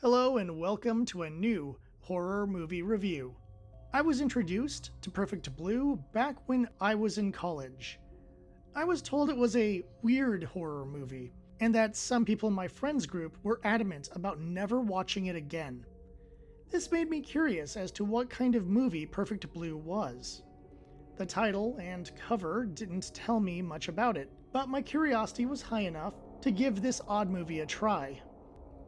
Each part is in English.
Hello and welcome to a new horror movie review. I was introduced to Perfect Blue back when I was in college. I was told it was a weird horror movie, and that some people in my friends group were adamant about never watching it again. This made me curious as to what kind of movie Perfect Blue was. The title and cover didn't tell me much about it, but my curiosity was high enough to give this odd movie a try.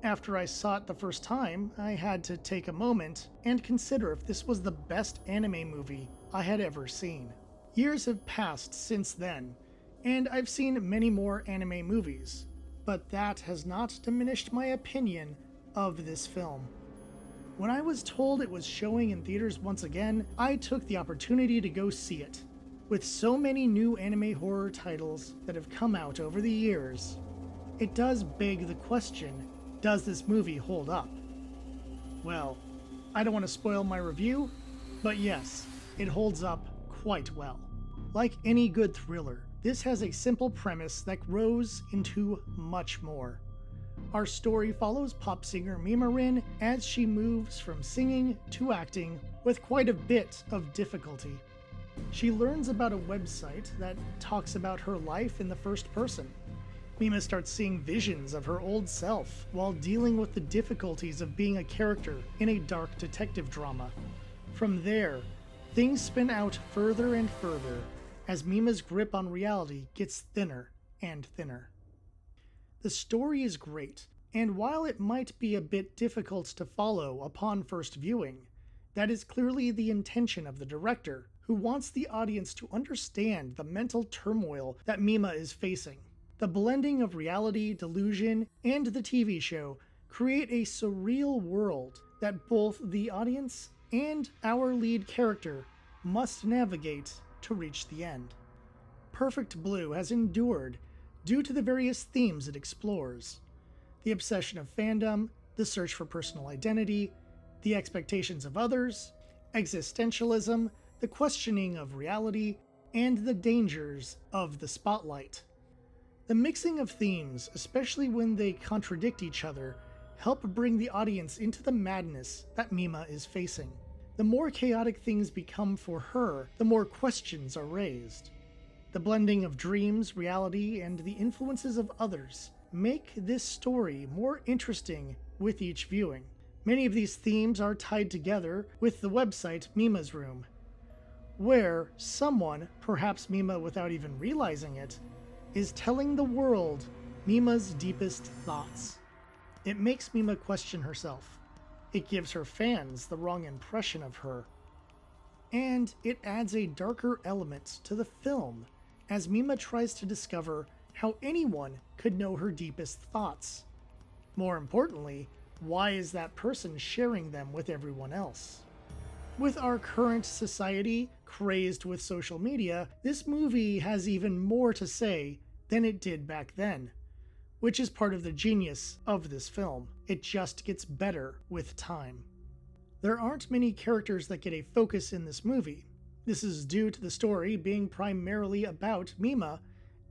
After I saw it the first time, I had to take a moment and consider if this was the best anime movie I had ever seen. Years have passed since then, and I've seen many more anime movies, but that has not diminished my opinion of this film. When I was told it was showing in theaters once again, I took the opportunity to go see it. With so many new anime horror titles that have come out over the years, it does beg the question, does this movie hold up? Well, I don't want to spoil my review, but yes, it holds up quite well. Like any good thriller, this has a simple premise that grows into much more. Our story follows pop singer Mima Rin as she moves from singing to acting with quite a bit of difficulty. She learns about a website that talks about her life in the first person. Mima starts seeing visions of her old self while dealing with the difficulties of being a character in a dark detective drama. From there, things spin out further and further as Mima's grip on reality gets thinner and thinner. The story is great, and while it might be a bit difficult to follow upon first viewing, that is clearly the intention of the director, who wants the audience to understand the mental turmoil that Mima is facing. The blending of reality, delusion, and the TV show create a surreal world that both the audience and our lead character must navigate to reach the end. Perfect Blue has endured due to the various themes it explores: the obsession of fandom, the search for personal identity, the expectations of others, existentialism, the questioning of reality, and the dangers of the spotlight. The mixing of themes, especially when they contradict each other, help bring the audience into the madness that Mima is facing. The more chaotic things become for her, the more questions are raised. The blending of dreams, reality, and the influences of others make this story more interesting with each viewing. Many of these themes are tied together with the website Mima's Room, where someone, perhaps Mima without even realizing it, is telling the world Mima's deepest thoughts. It makes Mima question herself. It gives her fans the wrong impression of her. And it adds a darker element to the film as Mima tries to discover how anyone could know her deepest thoughts. More importantly, why is that person sharing them with everyone else? With our current society crazed with social media, this movie has even more to say than it did back then, which is part of the genius of this film. It just gets better with time. There aren't many characters that get a focus in this movie. This is due to the story being primarily about Mima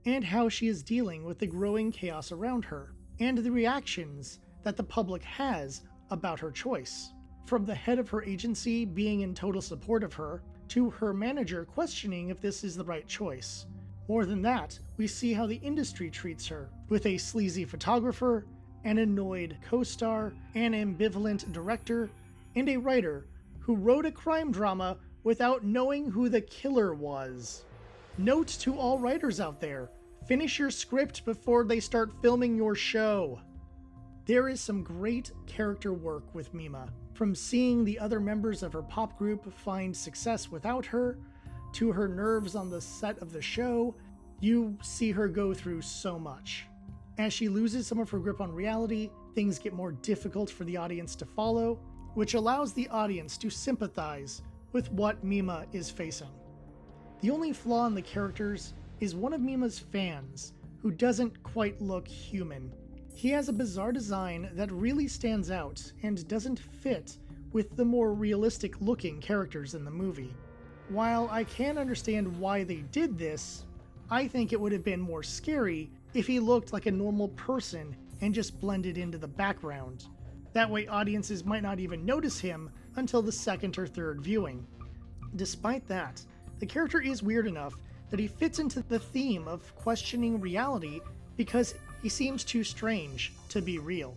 and how she is dealing with the growing chaos around her, and the reactions that the public has about her choice. From the head of her agency being in total support of her, to her manager questioning if this is the right choice. More than that, we see how the industry treats her, with a sleazy photographer, an annoyed co-star, an ambivalent director, and a writer who wrote a crime drama without knowing who the killer was. Note to all writers out there, finish your script before they start filming your show. There is some great character work with Mima, from seeing the other members of her pop group find success without her, to her nerves on the set of the show. You see her go through so much. As she loses some of her grip on reality, things get more difficult for the audience to follow, which allows the audience to sympathize with what Mima is facing. The only flaw in the characters is one of Mima's fans, who doesn't quite look human. He has a bizarre design that really stands out and doesn't fit with the more realistic looking characters in the movie. While I can understand why they did this, I think it would have been more scary if he looked like a normal person and just blended into the background. That way audiences might not even notice him until the second or third viewing. Despite that, the character is weird enough that he fits into the theme of questioning reality because he seems too strange to be real.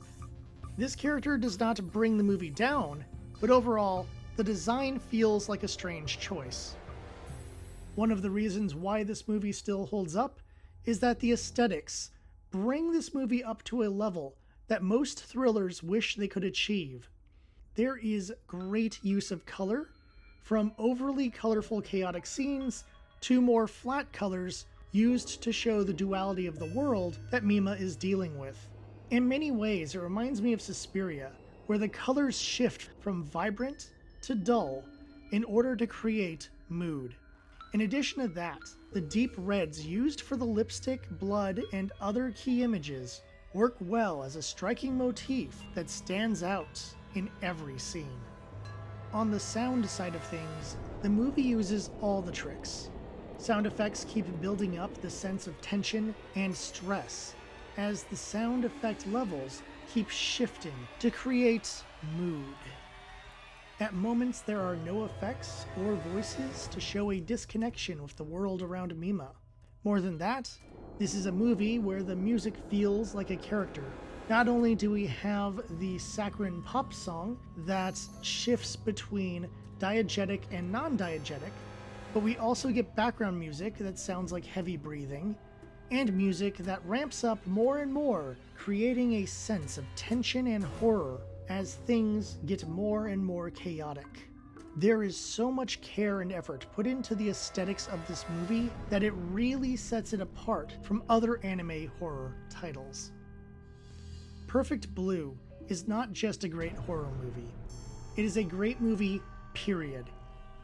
This character does not bring the movie down, but overall, the design feels like a strange choice. One of the reasons why this movie still holds up is that the aesthetics bring this movie up to a level that most thrillers wish they could achieve. There is great use of color, from overly colorful chaotic scenes to more flat colors used to show the duality of the world that Mima is dealing with. In many ways, it reminds me of Suspiria, where the colors shift from vibrant to dull in order to create mood. In addition to that, the deep reds used for the lipstick, blood, and other key images work well as a striking motif that stands out in every scene. On the sound side of things, the movie uses all the tricks. Sound effects keep building up the sense of tension and stress as the sound effect levels keep shifting to create mood. At moments, there are no effects or voices to show a disconnection with the world around Mima. More than that, this is a movie where the music feels like a character. Not only do we have the saccharine pop song that shifts between diegetic and non-diegetic, but we also get background music that sounds like heavy breathing, and music that ramps up more and more, creating a sense of tension and horror as things get more and more chaotic. There is so much care and effort put into the aesthetics of this movie that it really sets it apart from other anime horror titles. Perfect Blue is not just a great horror movie. It is a great movie, period.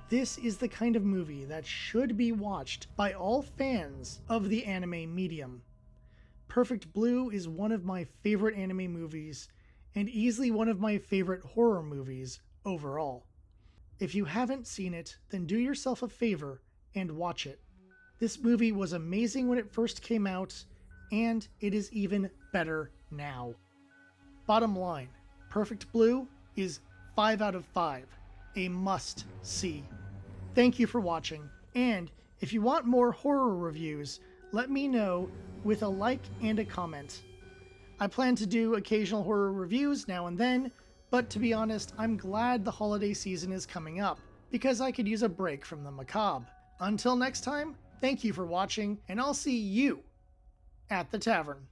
This is the kind of movie that should be watched by all fans of the anime medium. Perfect Blue is one of my favorite anime movies, and easily one of my favorite horror movies overall. If you haven't seen it, then do yourself a favor and watch it. This movie was amazing when it first came out, and it is even better now. Bottom line, Perfect Blue is 5 out of 5, a must-see. Thank you for watching, and if you want more horror reviews, let me know with a like and a comment. I plan to do occasional horror reviews now and then, but to be honest, I'm glad the holiday season is coming up, because I could use a break from the macabre. Until next time, thank you for watching, and I'll see you at the tavern.